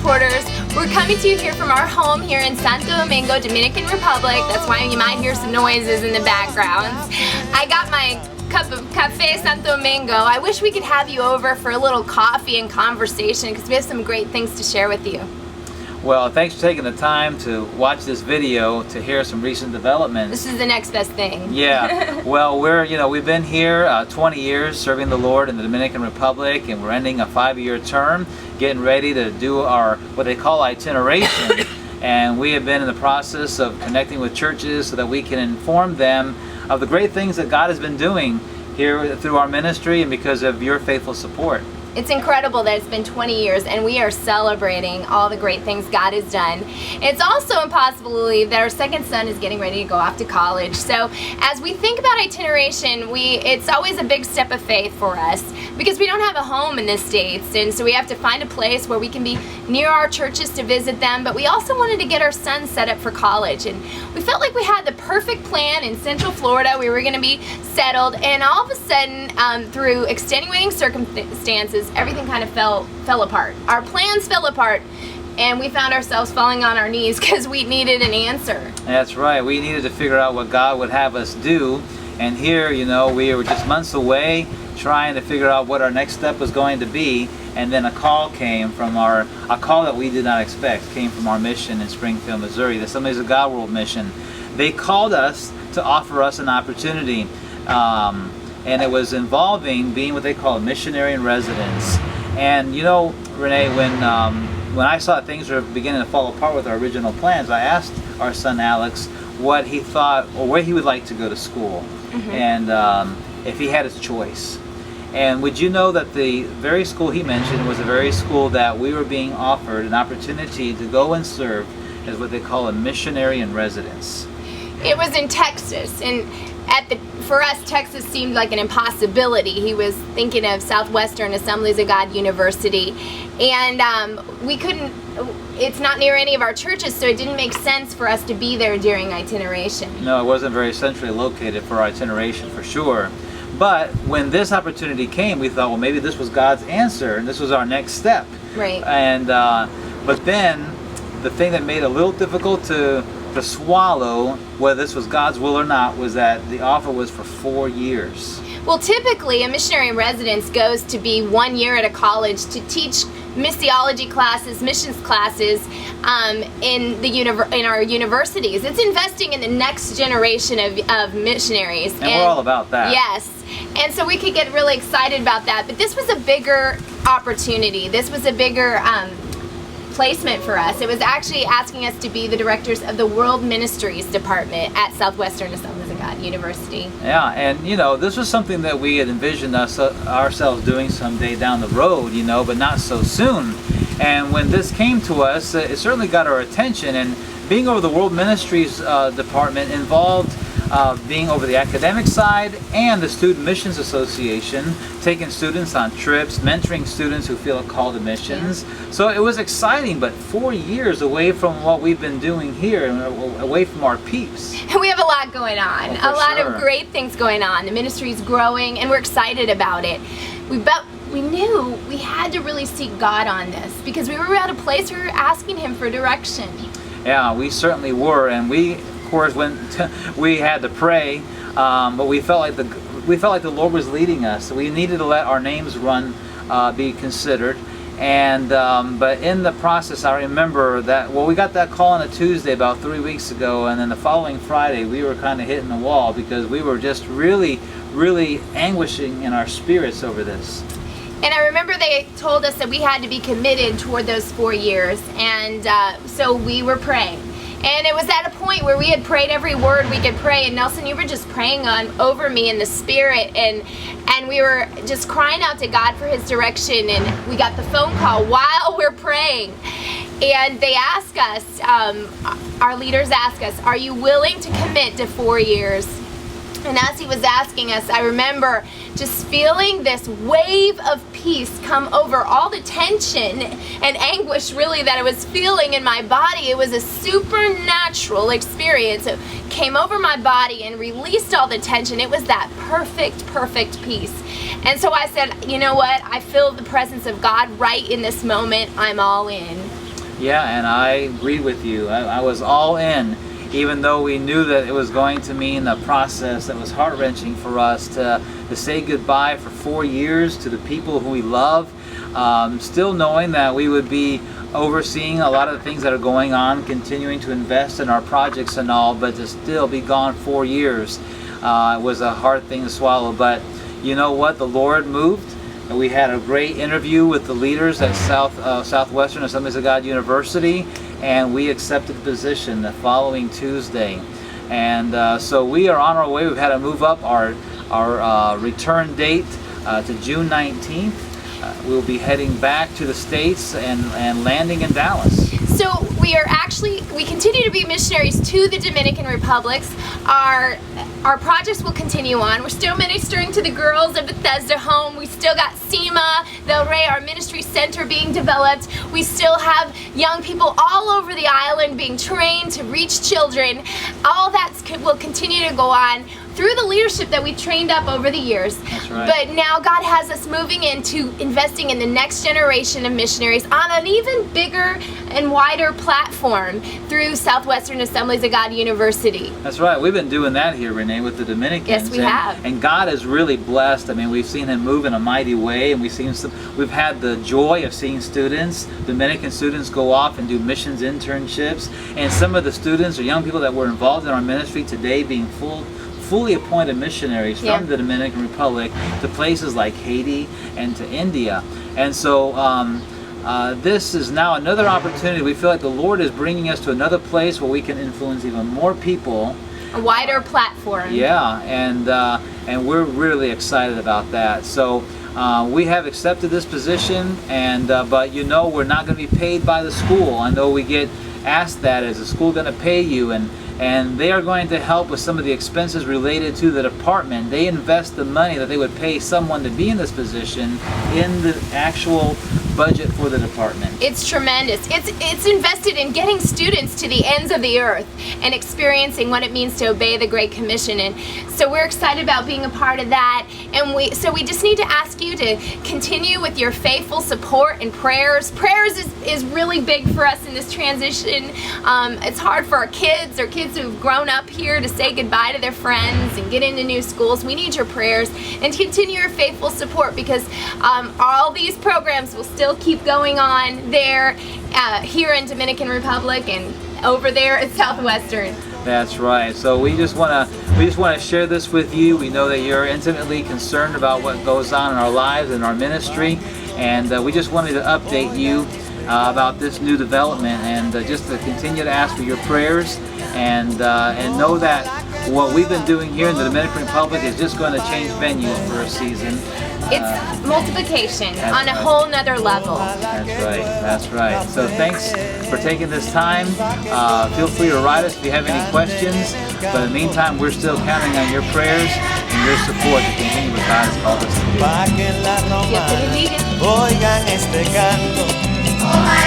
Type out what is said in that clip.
supporters. We're coming to you here from our home here in Santo Domingo, Dominican Republic. That's why you might hear some noises in the background. I got my cup of Cafe Santo Domingo. I wish we could have you over for a little coffee and conversation because we have some great things to share with you. Well, thanks for taking the time to watch this video to hear some recent developments. This is the next best thing. Yeah. Well, we've been here 20 years serving the Lord in the Dominican Republic, and we're ending a 5-year term, getting ready to do our what they call itineration. And we have been in the process of connecting with churches so that we can inform them of the great things that God has been doing here through our ministry and because of your faithful support. It's incredible that it's been 20 years and we are celebrating all the great things God has done. It's also impossible to believe that our second son is getting ready to go off to college. So as we think about itineration, it's always a big step of faith for us because we don't have a home in the States, and so we have to find a place where we can be near our churches to visit them, but we also wanted to get our son set up for college, and we felt like we had the perfect plan in Central Florida. We were going to be settled, and all of a sudden, through extenuating circumstances, everything kind of fell apart. Our plans fell apart, and we found ourselves falling on our knees because we needed an answer. That's right. We needed to figure out what God would have us do. And here, we were just months away trying to figure out what our next step was going to be. And then a call came from a call that we did not expect, came from our mission in Springfield, Missouri, the Assemblies of God World Mission. They called us to offer us an opportunity. And it was involving being what they call a missionary in residence. And Renee, when I saw things were beginning to fall apart with our original plans, I asked our son Alex what he thought or where he would like to go to school, and if he had his choice. And would you know that the very school he mentioned was the very school that we were being offered an opportunity to go and serve as what they call a missionary in residence. It was in Texas, and for us, Texas seemed like an impossibility. He was thinking of Southwestern Assemblies of God University, and we couldn't. It's not near any of our churches, so it didn't make sense for us to be there during itineration. No, it wasn't very centrally located for our itineration, for sure. But when this opportunity came, we thought, well, maybe this was God's answer, and this was our next step. Right. And but then the thing that made it a little difficult to swallow, whether this was God's will or not, was that the offer was for 4 years. Well, typically a missionary in residence goes to be 1 year at a college to teach missiology classes, missions classes in our universities. It's investing in the next generation of missionaries. And we're all about that. Yes. And so we could get really excited about that. But this was a bigger opportunity. This was a bigger placement for us. It was actually asking us to be the directors of the World Ministries Department at Southwestern Assemblies of God University. Yeah, and this was something that we had envisioned ourselves doing someday down the road, but not so soon. And when this came to us, it certainly got our attention, and being over the World Ministries Department involved being over the academic side and the Student Missions Association, taking students on trips, mentoring students who feel a call to missions. Yeah. So it was exciting, but 4 years away from what we've been doing here, away from our peeps. And we have a lot going on, a lot of great things going on. The ministry is growing, and we're excited about it. We knew we had to really seek God on this because we were at a place where we were asking Him for direction. Yeah, we certainly were, and we had to pray, but we felt like the Lord was leading us. We needed to let our names be considered, and but in the process, I remember that we got that call on a Tuesday about 3 weeks ago, and then the following Friday we were kind of hitting the wall because we were just really, really anguishing in our spirits over this. And I remember they told us that we had to be committed toward those 4 years, and so we were praying. And it was at a point where we had prayed every word we could pray, and Nelson, you were just praying over me in the Spirit, and we were just crying out to God for His direction, and we got the phone call while we're praying. And they asked us, our leaders asked us, are you willing to commit to 4 years? And as he was asking us, I remember just feeling this wave of peace come over all the tension and anguish really that I was feeling in my body. It was a supernatural experience. It came over my body and released all the tension. It was that perfect peace. And so I said, you know what? I feel the presence of God right in this moment. I'm all in. Yeah, and I agreed with you. I was all in, even though we knew that it was going to mean a process that was heart-wrenching for us to say goodbye for 4 years to the people who we love, still knowing that we would be overseeing a lot of the things that are going on, continuing to invest in our projects and all, but to still be gone 4 years was a hard thing to swallow. But you know what? The Lord moved. And we had a great interview with the leaders at Southwestern Assemblies of God University, and we accepted the position the following Tuesday. And so we are on our way. We've had to move up our return date to June 19th. We'll be heading back to the States and landing in Dallas. So we continue to be missionaries to the Dominican Republics. Our projects will continue on. We're still ministering to the girls at Bethesda Home. We still got SEMA, Del Rey, our ministry center being developed. We still have young people all over the island being trained to reach children. All that will continue to go on through the leadership that we've trained up over the years. That's right. But now God has us moving into investing in the next generation of missionaries on an even bigger and wider platform through Southwestern Assemblies of God University. That's right. We've been doing that here, Renee, with the Dominicans. Yes, we have. And God is really blessed. I mean, we've seen Him move in a mighty way, and we've had the joy of seeing students, Dominican students, go off and do missions internships, and some of the students or young people that were involved in our ministry today being fully appointed missionaries from the Dominican Republic to places like Haiti and to India. And so this is now another opportunity. We feel like the Lord is bringing us to another place where we can influence even more people. A wider platform. Yeah, and we're really excited about that. So we have accepted this position, and but you know, we're not going to be paid by the school. I know we get asked that, is the school going to pay you? And they are going to help with some of the expenses related to the department. They invest the money that they would pay someone to be in this position in the actual budget for the department. It's tremendous. It's invested in getting students to the ends of the earth and experiencing what it means to obey the Great Commission. And so we're excited about being a part of that. And we just need to ask you to continue with your faithful support and prayers. Prayers is really big for us in this transition. It's hard for our kids or kids who've grown up here to say goodbye to their friends and get into new schools. We need your prayers and continue your faithful support, because all these programs will still keep going on there, here in Dominican Republic and over there at Southwestern. That's right. So we just want to share this with you. We know that you're intimately concerned about what goes on in our lives and our ministry, and we just wanted to update you about this new development, and just to continue to ask for your prayers, and know that what we've been doing here in the Dominican Republic is just going to change venues for a season. It's multiplication on a whole nother level. That's right. That's right. So thanks for taking this time. Feel free to write us if you have any questions. But in the meantime, we're still counting on your prayers and your support to continue what God has called us to do. Dios te bendiga.